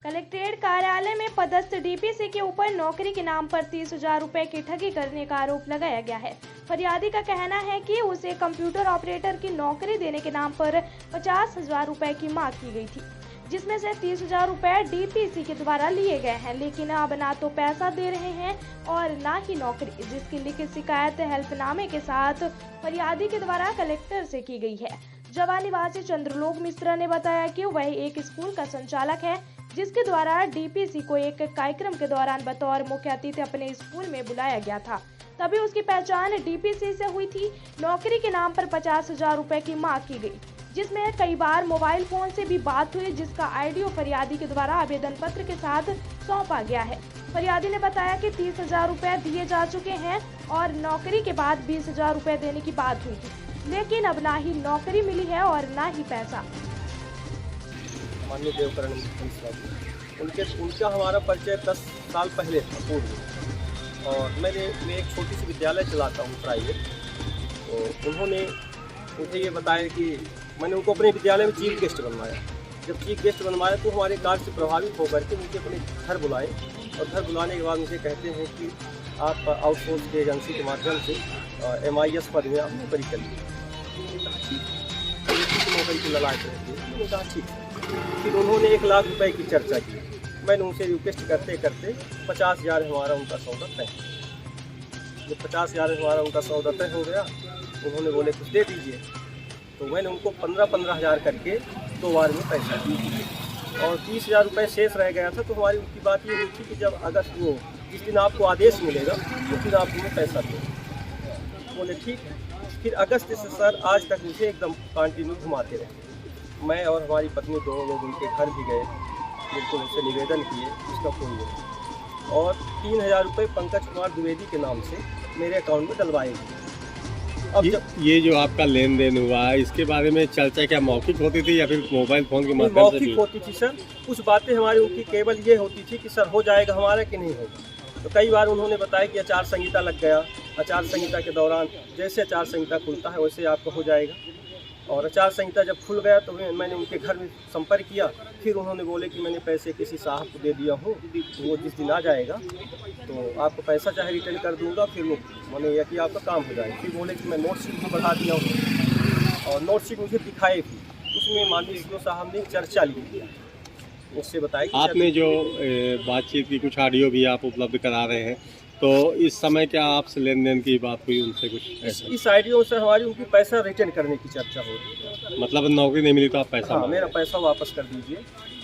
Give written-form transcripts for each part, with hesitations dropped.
Collectorate कार्यालय में पदस्थ डीपीसी के ऊपर नौकरी के नाम पर 30,000 रुपए की ठगी करने का आरोप लगाया गया है। फरियादी का कहना है कि उसे कंप्यूटर ऑपरेटर की नौकरी देने के नाम पर 50,000 रुपए की मांग की गई थी, जिसमें से 30,000 रुपए डीपीसी के द्वारा लिए गए हैं, लेकिन अब ना तो पैसा दे रहे हैं और ना ही नौकरी, जिसकी लिखित शिकायत हेल्पनामे के साथ फरियादी के द्वारा कलेक्टर से की गई है। जवा निवासी चंद्रलोक मिश्रा ने बताया कि वह एक स्कूल का संचालक है, जिसके द्वारा डीपीसी को एक कार्यक्रम के दौरान बतौर मुख्य अतिथि अपने स्कूल में बुलाया गया था। तभी उसकी पहचान डीपीसी से हुई थी। नौकरी के नाम पर 50,000 रुपए की मांग की गई, जिसमें कई बार मोबाइल फोन से भी बात हुई, जिसका ऑडियो फरियादी के द्वारा आवेदन पत्र के साथ सौंपा गया है। फरियादी ने बताया कि 30,000 रुपए दिए जा चुके हैं और नौकरी के बाद 20,000 रुपए देने की बात हुई थी, लेकिन अब ना ही नौकरी मिली है और ना ही पैसा। माननीय देवकरण उनका हमारा परिचय 10 साल पहले था पूर्व, और मैं एक छोटी सी विद्यालय चलाता हूँ प्राइवेट। तो उन्होंने मुझे ये बताया कि मैंने उनको अपने विद्यालय में चीफ गेस्ट बनवाया। जब चीफ गेस्ट बनवाया तो हमारे कार्य से प्रभावित होकर के मुझे अपने घर बुलाए, और घर बुलाने के बाद मुझे कहते हैं कि आप आउटसोर्स के एजेंसी के माध्यम से MIS पद में आप नौकरी करिए। नौकरी की ललाट रहती है, मैंने कहा ठीक है। फिर उन्होंने 1 लाख रुपए की चर्चा की। मैंने उनसे रिक्वेस्ट करते करते 50,000 हमारा उनका सौदा तय। जब 50,000 हमारा उनका सौदा तय हो गया, उन्होंने बोले कुछ दे दीजिए। तो मैंने उनको 15,000 करके 2 बार में पैसा दिया, और 30,000 रुपये शेष रह गया था। तो हमारी उनकी बात ये हुई थी कि जब अगस्त वो जिस दिन आपको आदेश मिलेगा उस दिन आप मुझे पैसा दो। बोले ठीक है। फिर अगस्त से सर आज तक मुझे एकदम कंटिन्यू घुमाते रहे। मैं और हमारी पत्नी दोनों लोग उनके घर भी गए, बिल्कुल उनसे निवेदन किए, उसका कोई नहीं। और 3,000 रुपये पंकज कुमार द्विवेदी के नाम से मेरे अकाउंट में डलवाए गए। अब ये जो आपका लेन देन हुआ है, इसके बारे में चर्चा क्या मौखिक होती थी या फिर मोबाइल फोन के माध्यम से? मौखिक होती थी सर। कुछ बातें हमारी उनकी केवल ये होती थी कि सर हो जाएगा हमारा कि नहीं होगा। तो कई बार उन्होंने बताया कि आचार संहिता लग गया, आचार संहिता के दौरान जैसे आचार संहिता खुलता है वैसे आपका हो जाएगा। और आचार संहिता जब खुल गया तो मैंने उनके घर में संपर्क किया। फिर उन्होंने बोले कि मैंने पैसे किसी साहब को दे दिया हूँ, वो जिस दिन आ जाएगा तो आपको पैसा चाहे रिटर्न कर दूंगा, फिर वो मैंने यह कि आपका काम हो जाएगा। फिर बोले कि मैं नोट शीट भी बढ़ा दिया हूँ, और नोट शीट मुझे दिखाए भी। उसमें माननीय सीओ साहब ने चर्चा ली, उससे बताया कि आपने जो बातचीत की कुछ ऑडियो भी आप उपलब्ध करा रहे हैं, तो इस समय क्या आपसे लेन देन की बात हुई उनसे कुछ ऐसा? इस आइडियो से हमारी उनकी पैसा रिटर्न करने की चर्चा हो रही है। मतलब नौकरी नहीं मिली तो आप पैसा? हाँ, मेरा पैसा वापस कर दीजिए।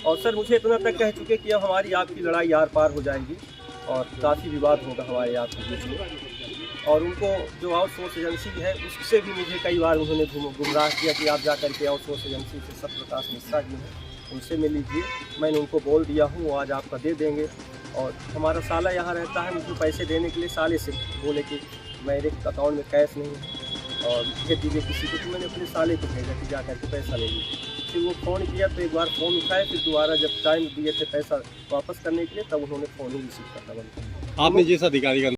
और सर मुझे इतना तक कह चुके कि अब हमारी आपकी लड़ाई आर पार हो जाएगी और काफ़ी विवाद होगा हमारे आपके बीच में। और उनको जो आउटसोर्स एजेंसी है उससे भी मुझे कई बार उन्होंने गुमराह किया कि आप जा करके आउटसोर्स एजेंसी से सत्यप्रकाश मिश्रा जी हैं, उनसे मिल लीजिए। मैंने उनको बोल दिया हूँ, वो आज आपका दे देंगे। और हमारा साला यहाँ रहता है, मुझे पैसे देने के लिए साले से बोले कि मेरे अकाउंट में कैश नहीं है और भेज दीजिए किसी को। तो मैंने अपने साले को भेजा कि जा करके पैसा ले लीजिए। फिर वो फ़ोन किया तो एक बार फ़ोन उठाए, फिर दोबारा जब टाइम दिए थे पैसा वापस करने के लिए तब उन्होंने फ़ोन ही रिसीव करना बंद किया। आपने जिस अधिकारी का